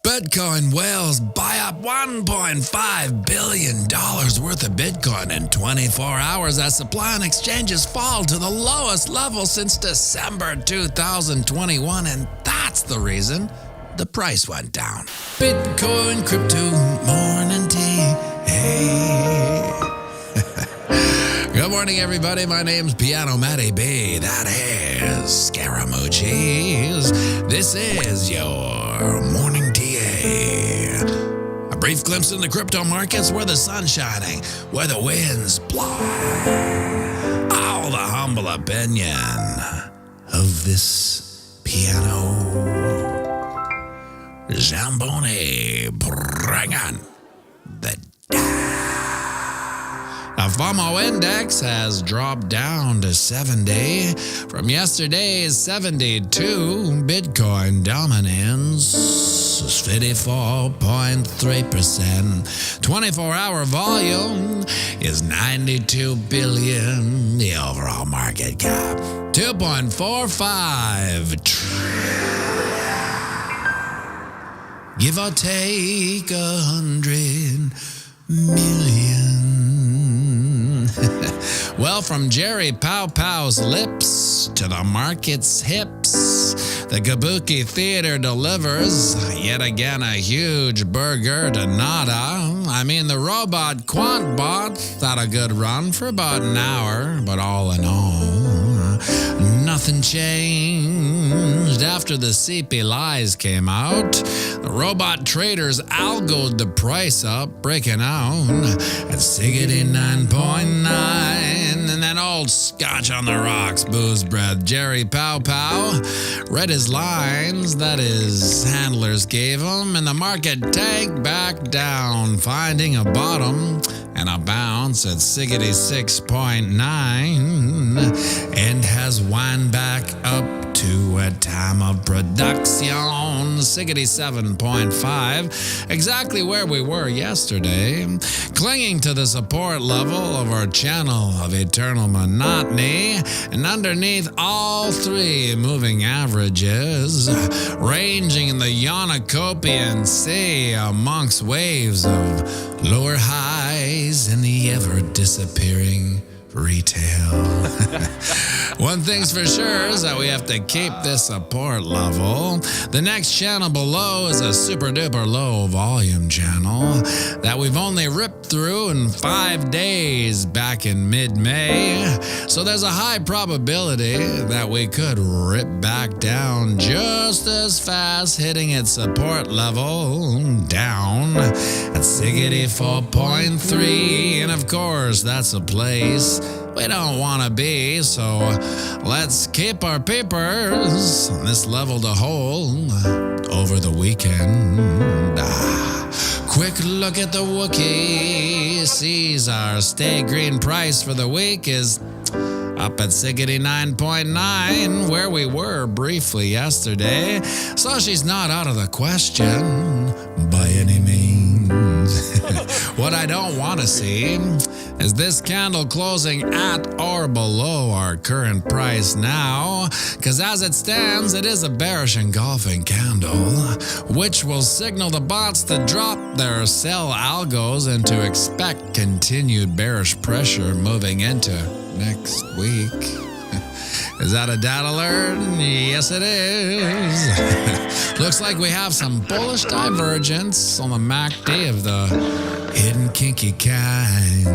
Bitcoin whales buy up $1.5 billion worth of Bitcoin in 24 hours as supply on exchanges fall to the lowest level since December 2021, and that's the reason the price went down. Bitcoin crypto morning tea. Hey. Good morning, everybody. My name's pianomattyb. That is Scaramucci's. This is your morning tea. A brief glimpse in the crypto markets where the sun's shining, where the winds blow. All the humble opinion of this piano. Zamboni, bring on the The FOMO index has dropped down to 70 from yesterday's 72. Bitcoin dominance is 54.3%. 24-hour volume is 92 billion. The overall market cap, 2.45 trillion. Give or take 100 million. Well, from Jerry Pow Pow's lips to the market's hips, the Kabuki Theater delivers yet again a huge burger to nada. I mean, the robot QuantBot had a good run for about an hour, but all in all, nothing changed after the CP lies came out. The robot traders algoed the price up, breaking out at 69.9. And that old scotch on the rocks booze breath Jerry Pow Pow read his lines that his handlers gave him, and the market tanked back down, finding a bottom and a bounce at 66.9, and has wound back up to a time of production, 67.5, exactly where we were yesterday, clinging to the support level of our channel of eternal monotony, and underneath all three moving averages, ranging in the Yanacopian sea amongst waves of lower highs and the ever-disappearing retail. One thing's for sure is that we have to keep this support level. The next channel below is a super duper low volume channel that we've only ripped through in 5 days back in mid-May. So there's a high probability that we could rip back down just as fast, hitting its support level down at 64.3. And of course, that's a place we don't want to be, so let's keep our papers on this level to hold over the weekend. Quick look at the Wookiee sees our stay green price for the week is up at 69.9, where we were briefly yesterday, so she's not out of the question by any means. What I don't want to see is this candle closing at or below our current price now, because as it stands, it is a bearish engulfing candle, which will signal the bots to drop their sell algos and to expect continued bearish pressure moving into next week. Is that a data alert? Yes, it is. Looks like we have some bullish divergence on the MACD of the hidden kinky kind.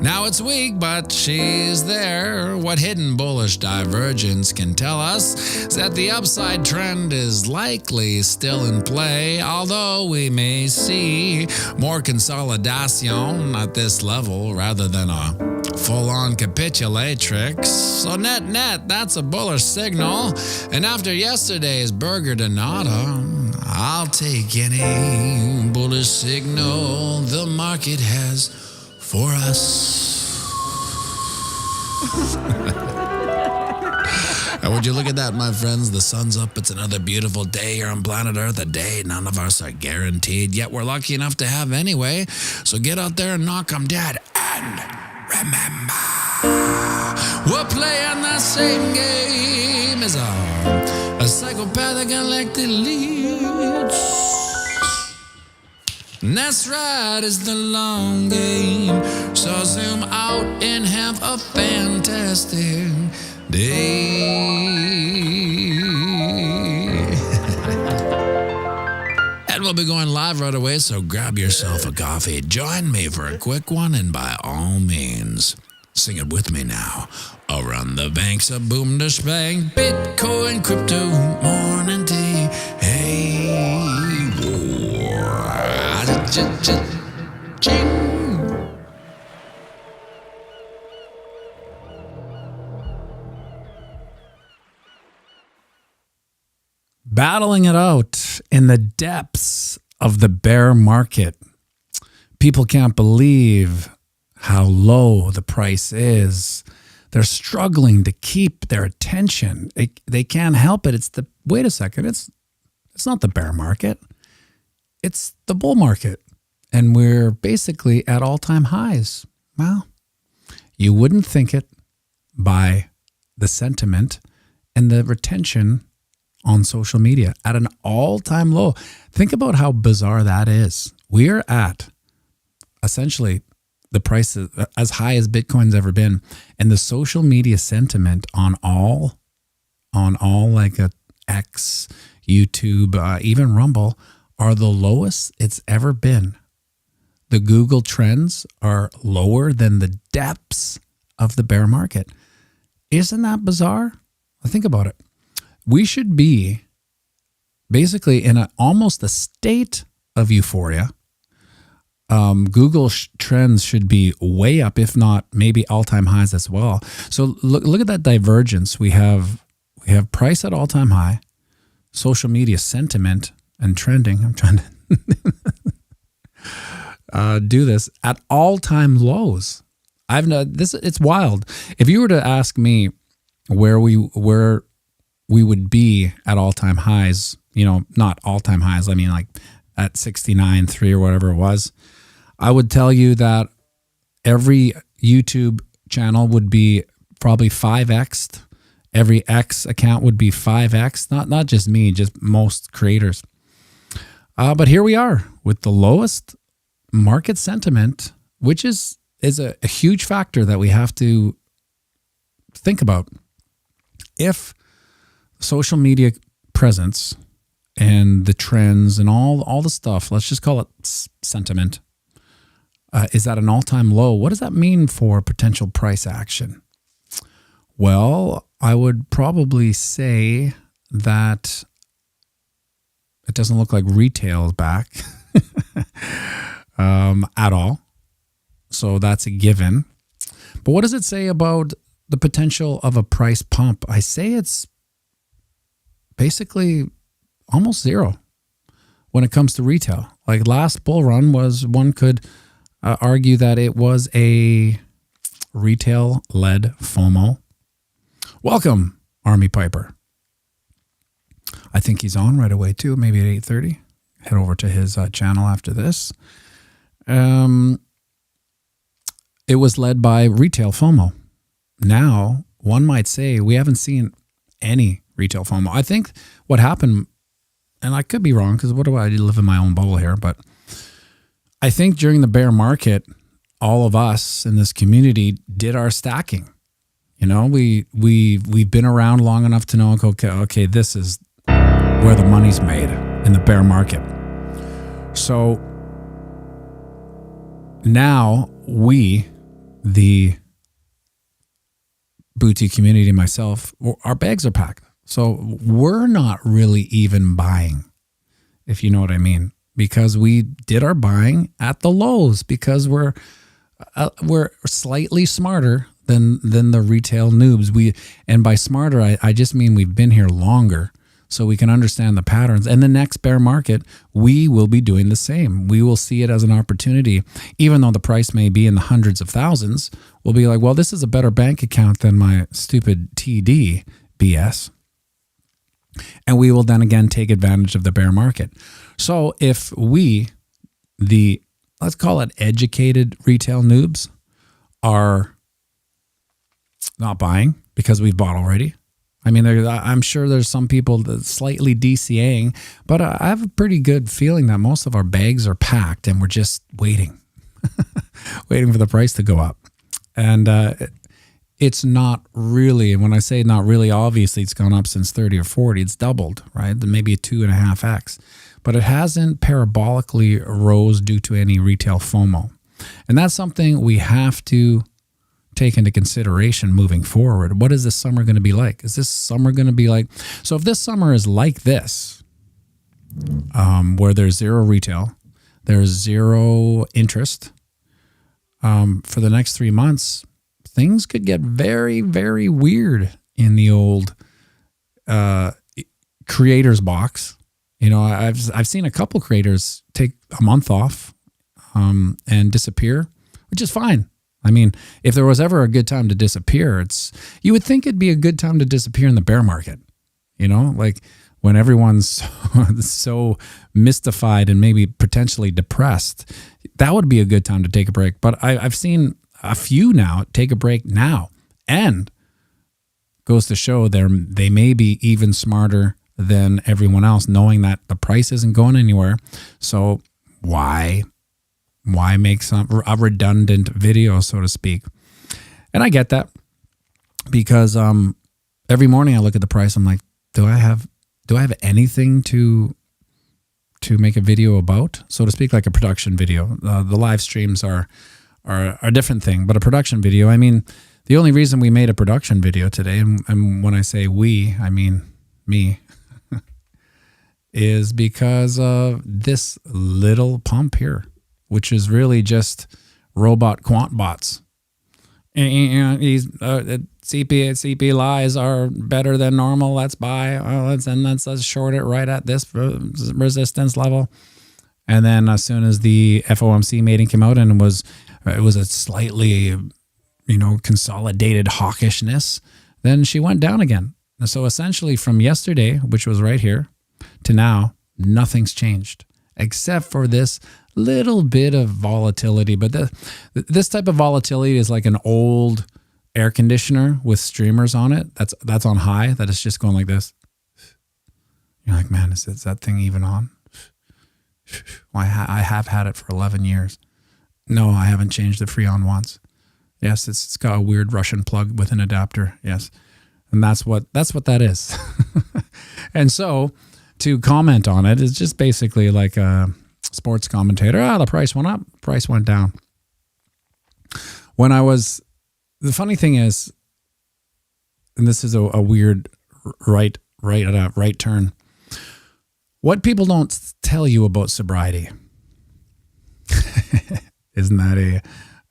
Now it's weak, but she's there. What hidden bullish divergence can tell us is that the upside trend is likely still in play, although we may see more consolidation at this level rather than a full-on capitulatrix. So net, that's a bullish signal. And after yesterday's burger de nada, I'll take any bullish signal the market has for us. And would you look at that, my friends? The sun's up. It's another beautiful day here on planet Earth, a day none of us are guaranteed, yet we're lucky enough to have anyway. So get out there and knock 'em dead. And remember, we're playing the same game as a psychopathic elected leads. And that's right, it's the long game. So zoom out and have a fantastic day. And we'll be going live right away, so grab yourself a coffee. Join me for a quick one, and by all means, sing it with me now. Around the banks of Boom Dash Bang, Bitcoin, crypto, morning tea. Hey, ching. Battling it out in the depths of the bear market. People can't believe how low the price is. They're struggling to keep their attention. They can't help it. Wait a second. It's not the bear market. It's the bull market. And we're basically at all-time highs. Well, you wouldn't think it by the sentiment and the retention on social media at an all-time low. Think about how bizarre that is. We're at essentially the price is as high as Bitcoin's ever been, and the social media sentiment on all like a X, YouTube, even Rumble are the lowest it's ever been. The Google trends are lower than the depths of the bear market. Isn't that bizarre? Think about it. We should be basically in almost a state of euphoria. Google trends should be way up, if not maybe all-time highs as well. So look at that divergence. We have price at all-time high, social media sentiment and trending. I'm trying to do this at all-time lows. It's wild. If you were to ask me where we would be at all-time highs, not all-time highs, I mean like at 69.3 or whatever it was, I would tell you that every YouTube channel would be probably 5x'd. Every X account would be 5x. Not just me, just most creators. But here we are with the lowest market sentiment, which is a huge factor that we have to think about. If social media presence and the trends and all the stuff, let's just call it sentiment, is at an all-time low, what does that mean for potential price action? Well, I would probably say that it doesn't look like retail is back at all. So that's a given. But what does it say about the potential of a price pump? I say it's basically almost zero when it comes to retail. Like last bull run one could argue that it was a retail-led FOMO. Welcome, Army Piper. I think he's on right away too, maybe at 8:30. Head over to his channel after this. It was led by retail FOMO. Now, one might say we haven't seen any retail FOMO. I think what happened, and I could be wrong because I live in my own bubble here, but I think during the bear market, all of us in this community did our stacking. We've been around long enough to know, okay, this is where the money's made in the bear market. So now we, the boutique community, myself, our bags are packed. So we're not really even buying, if you know what I mean, because we did our buying at the lows because we're slightly smarter than the retail noobs. And by smarter, I just mean we've been here longer so we can understand the patterns. And the next bear market, we will be doing the same. We will see it as an opportunity. Even though the price may be in the hundreds of thousands, we'll be like, well, this is a better bank account than my stupid TD BS. And we will then again take advantage of the bear market. So if we, let's call it educated retail noobs, are not buying because we've bought already, I mean, I'm sure there's some people that slightly DCAing, but I have a pretty good feeling that most of our bags are packed and we're just waiting, waiting for the price to go up. And it's not really, when I say not really, obviously it's gone up since 30 or 40, it's doubled, right? Maybe a 2.5x, but it hasn't parabolically rose due to any retail FOMO. And that's something we have to take into consideration moving forward. What is this summer going to be like? Is this summer going to be like, so if this summer is like this, where there's zero retail, there's zero interest, for the next 3 months, things could get very, very weird in the old creators box. You know, I've seen a couple creators take a month off and disappear, which is fine. I mean, if there was ever a good time to disappear, you would think it'd be a good time to disappear in the bear market, you know, like when everyone's so mystified and maybe potentially depressed, that would be a good time to take a break. But I've seen a few now take a break now, and goes to show they may be even smarter than everyone else, knowing that the price isn't going anywhere. So why make a redundant video, so to speak? And I get that, because every morning I look at the price. I'm like, do I have anything to make a video about, so to speak, like a production video? The live streams are a different thing, but a production video, I mean, the only reason we made a production video today, and when I say we, I mean me, is because of this little pump here, which is really just robot quant bots. And CP lies are better than normal. Let's buy. Let's short it right at this resistance level. And then as soon as the FOMC meeting came out and it was a slightly, consolidated hawkishness, then she went down again. So essentially from yesterday, which was right here, to now, nothing's changed except for this little bit of volatility. But this type of volatility is like an old air conditioner with streamers on it. That's on high. That is just going like this. You're like, man, is that thing even on? Well, I have had it for 11 years. No, I haven't changed the Freon once. Yes, it's got a weird Russian plug with an adapter. Yes, and that's what that is. And so to comment on it is just basically like a sports commentator. The price went up, price went down. The funny thing is, and this is a weird right turn. What people don't tell you about sobriety, isn't that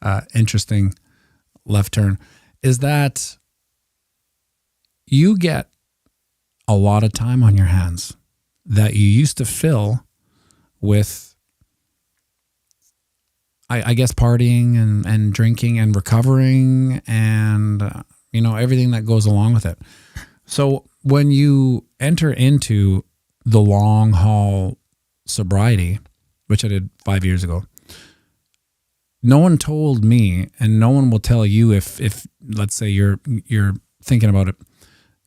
a interesting left turn, is that you get a lot of time on your hands that you used to fill with, I guess, partying and drinking and recovering and, everything that goes along with it. So when you enter into the long haul sobriety, which I did 5 years ago, no one told me, and no one will tell you if let's say you're thinking about it,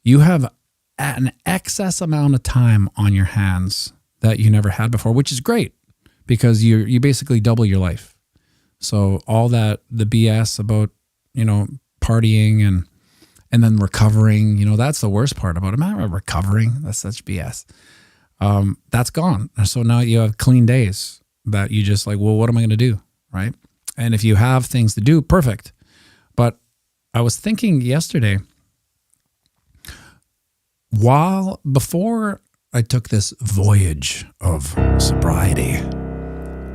you have an excess amount of time on your hands that you never had before, which is great because you basically double your life. So all the BS about, partying and then recovering, that's the worst part about it. Man, recovering, that's such BS. That's gone. So now you have clean days that you just like, well, what am I going to do? Right. And if you have things to do, perfect. But I was thinking yesterday, before I took this voyage of sobriety,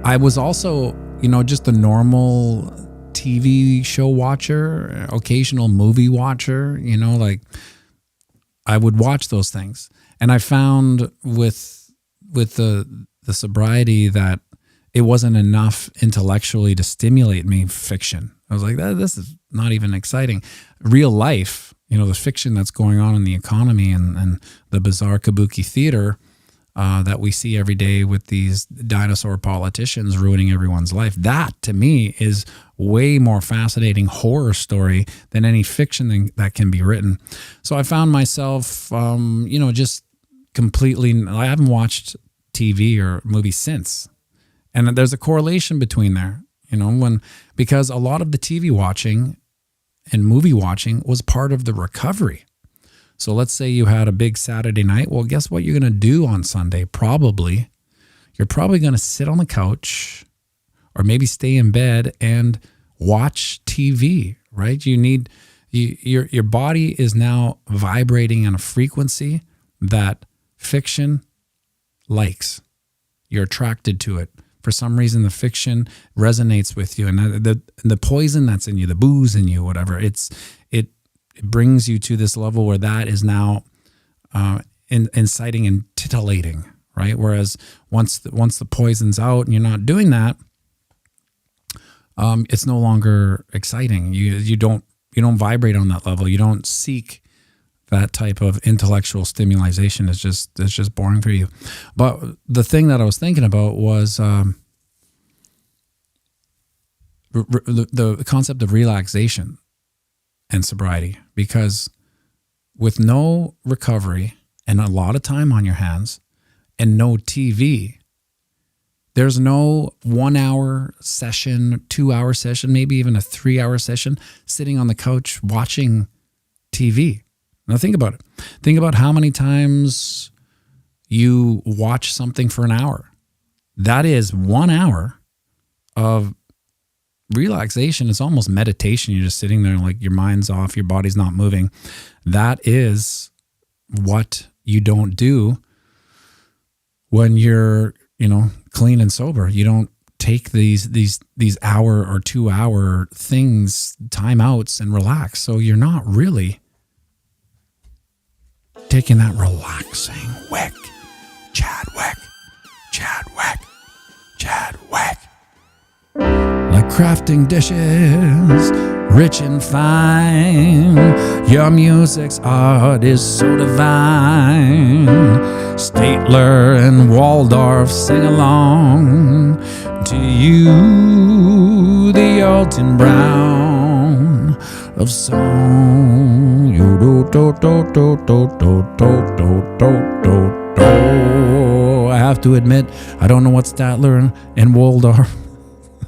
I was also, just a normal TV show watcher, occasional movie watcher, like I would watch those things. And I found with the sobriety that it wasn't enough intellectually to stimulate me. Fiction. I was like, this is not even exciting. Real life, the fiction that's going on in the economy and the bizarre kabuki theater, that we see every day with these dinosaur politicians ruining everyone's life. That, to me, is way more fascinating horror story than any fiction that can be written. So I found myself, just completely, I haven't watched TV or movies since. And there's a correlation between there, because a lot of the TV watching and movie watching was part of the recovery. So let's say you had a big Saturday night. Well, guess what you're going to do on Sunday? You're probably going to sit on the couch or maybe stay in bed and watch TV, right? Your body is now vibrating on a frequency that fiction likes. You're attracted to it. For some reason, the fiction resonates with you, and the poison that's in you, the booze in you, whatever, it brings you to this level where that is now inciting and titillating, right? Whereas once the poison's out and you're not doing that, it's no longer exciting. You don't vibrate on that level. You don't seek that type of intellectual stimulation. It's just boring for you. But the thing that I was thinking about was the concept of relaxation and sobriety, because with no recovery and a lot of time on your hands and no TV, there's no 1 hour session, 2 hour session, maybe even a 3 hour session sitting on the couch watching TV. Now think about it. Think about how many times you watch something for an hour. That is 1 hour of relaxation. It's almost meditation. You're just sitting there like your mind's off, your body's not moving. That is what you don't do when you're, clean and sober. You don't take these hour or 2 hour things, timeouts, and relax. So you're not really taking that relaxing wick. Chadwick. Like crafting dishes, rich and fine. Your music's art is so divine. Statler and Waldorf sing along to you, the Alton Brown of song. Yo do do do do do do do do do do. I have to admit, I don't know what Statler and Waldorf.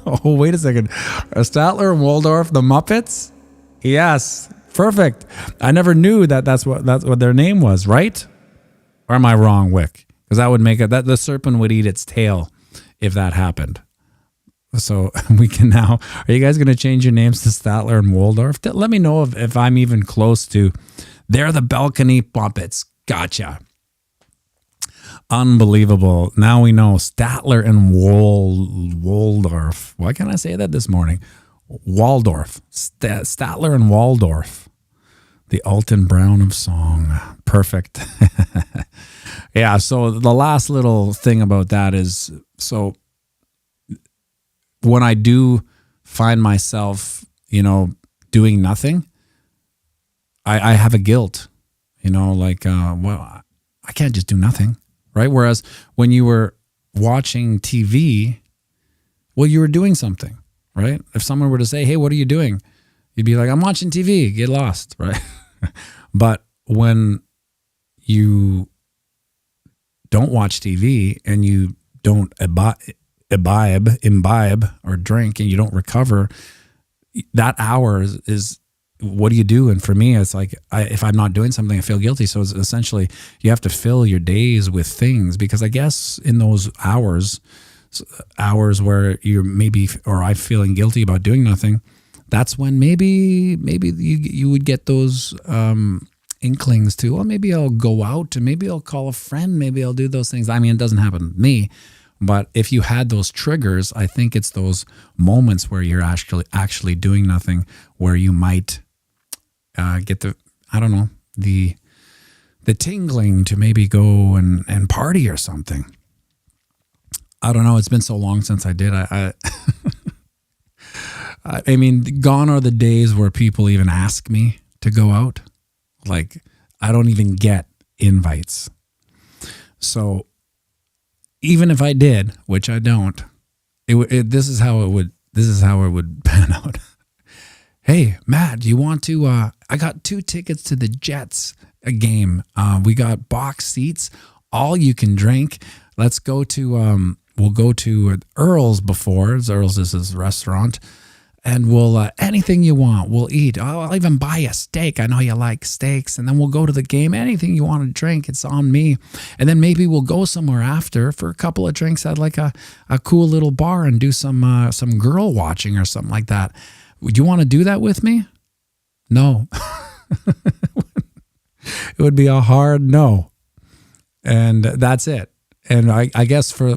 Oh, wait a second. Are Statler and Waldorf the Muppets? Yes, perfect. I never knew that's what their name was, right? Or am I wrong, Wick? Because that would make it that the serpent would eat its tail if that happened. So we can now. Are you guys going to change your names to Statler and Waldorf? Let me know if I'm even close to. They're the balcony Muppets. Gotcha. Unbelievable. Now we know Statler and Waldorf. Why can't I say that this morning? Waldorf. Statler and Waldorf. The Alton Brown of song. Perfect. Yeah, so the last little thing about that is, so when I do find myself, doing nothing, I have a guilt, well, I can't just do nothing. Right? Whereas when you were watching TV, well, you were doing something, right? If someone were to say, hey, what are you doing? You'd be like, I'm watching TV, get lost, right? But when you don't watch TV and you don't imbibe or drink and you don't recover, that hour is what do you do? And for me, it's like, if I'm not doing something, I feel guilty. So it's essentially, you have to fill your days with things, because I guess in those hours where you're I'm feeling guilty about doing nothing, that's when maybe you would get those inklings to, well, maybe I'll go out and maybe I'll call a friend, maybe I'll do those things. I mean, it doesn't happen to me, but if you had those triggers, I think it's those moments where you're actually doing nothing, where you might get the tingling to maybe go and party or something. I don't know. It's been so long since I did. I mean, gone are the days where people even ask me to go out. Like, I don't even get invites. So even if I did, which I don't, this is how it would pan out. Hey, Matt, do you want to, I got 2 tickets to the Jets game. We got box seats, all you can drink. Let's go to, we'll go to Earl's before. Earl's is his restaurant. And we'll, anything you want, we'll eat. I'll even buy a steak. I know you like steaks. And then we'll go to the game. Anything you want to drink, it's on me. And then maybe we'll go somewhere after for a couple of drinks at like a cool little bar and do some girl watching or something like that. Would you want to do that with me? No. It would be a hard no. And that's it. And I guess for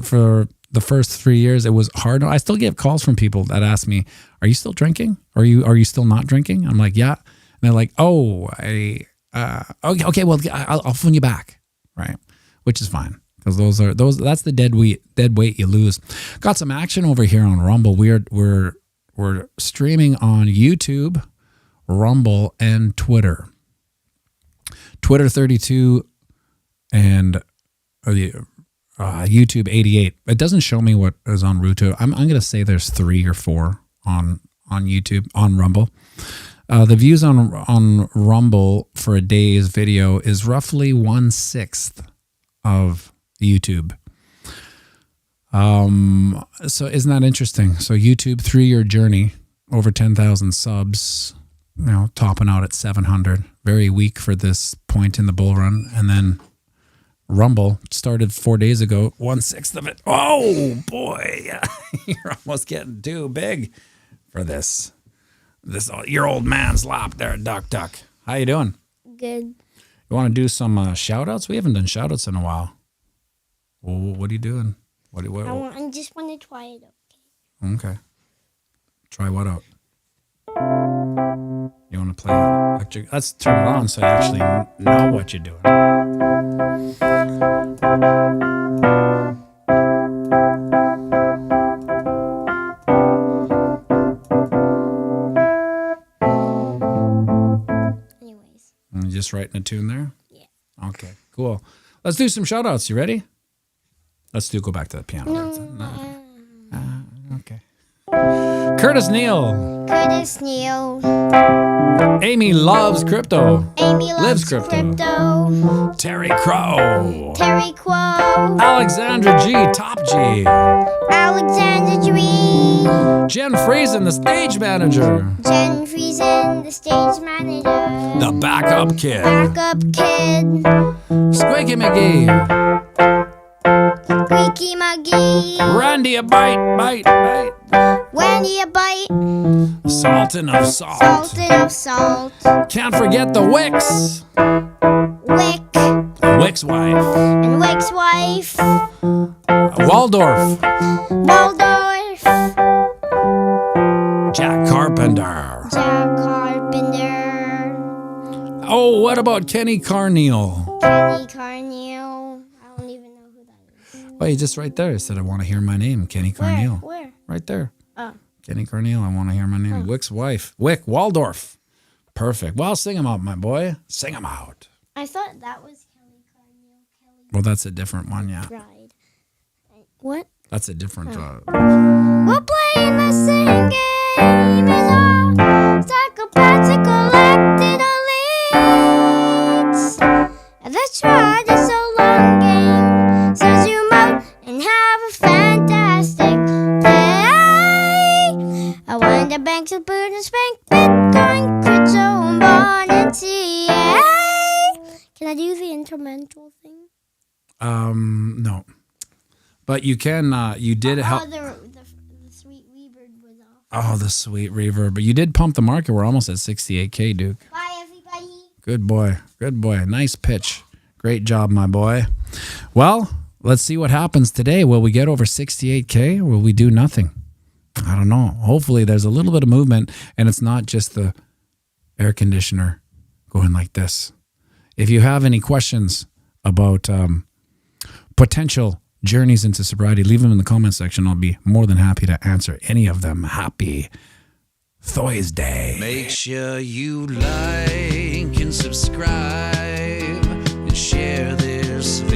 the first 3 years, it was hard. I still get calls from people that ask me, "Are you still drinking? Are you still not drinking?" I'm like, "Yeah." And they're like, "Oh, okay. Well, I'll phone you back, right?" Which is fine because that's the dead weight you lose. Got some action over here on Rumble. We're streaming on YouTube, Rumble, and Twitter. Twitter 32 and YouTube 88. It doesn't show me what is on YouTube. I'm going to say there's 3 or 4 on YouTube, on Rumble. The views on Rumble for a day's video is roughly 1/6 of YouTube. So isn't that interesting? So YouTube 3-year journey, over 10,000 subs, topping out at 700. Very weak for this point in the bull run. And then Rumble started 4 days ago, 1/6 of it. Oh boy, you're almost getting too big for this. Your old man's lap there, Duck. How you doing? Good. You want to do some shout outs? We haven't done shout outs in a while. Well, what are you doing? I just want to try it. Okay. Try what out? You want to play electric? Let's turn it on so you actually know what you're doing. Anyways. You just writing a tune there? Yeah. Okay, cool. Let's do some shout outs. You ready? Let's go back to the piano. Okay. Curtis Neal. Amy loves crypto. Lives crypto. Terry Crow. Alexandra G. Top G. Alexander G. Jen Friesen, the stage manager. The backup kid. Squeaky McGee. Squeaky McGee. Randy a bite. Wendy a bite. Sultan of salt. Can't forget the Wicks. Wick's wife. And Wick's wife. Waldorf. Jack Carpenter. Oh, what about Kenny Carneal? I don't even know who that is. Oh, he's just right there. He said, "I want to hear my name, Kenny Carneal." Where? Right there. Oh. Kenny Carneal, I want to hear my name. Wick's wife. Wick Waldorf. Perfect. Well, sing him out, my boy. Sing him out. I thought that was Kelly Carneal. Well, that's a different one, yeah. Bride. What? That's a different. We're playing the same game as all psychopathic elected elites. That's right, it's a long game. So zoom out and have a fantastic day. I want the banks of boot and spank, Bitcoin, crypto, and bond and TA. Can I do the instrumental thing? No. But you can, you did help. Oh, the sweet reverb was off. Oh, the sweet reverb. But you did pump the market. We're almost at 68K, Duke. Bye, everybody. Good boy. Good boy. Nice pitch. Great job, my boy. Well, let's see what happens today. Will we get over 68K or will we do nothing? I don't know. Hopefully there's a little bit of movement and it's not just the air conditioner going like this. If you have any questions about potential journeys into sobriety, leave them in the comment section. I'll be more than happy to answer any of them. Happy Thursday. Make sure you like and subscribe and share this video.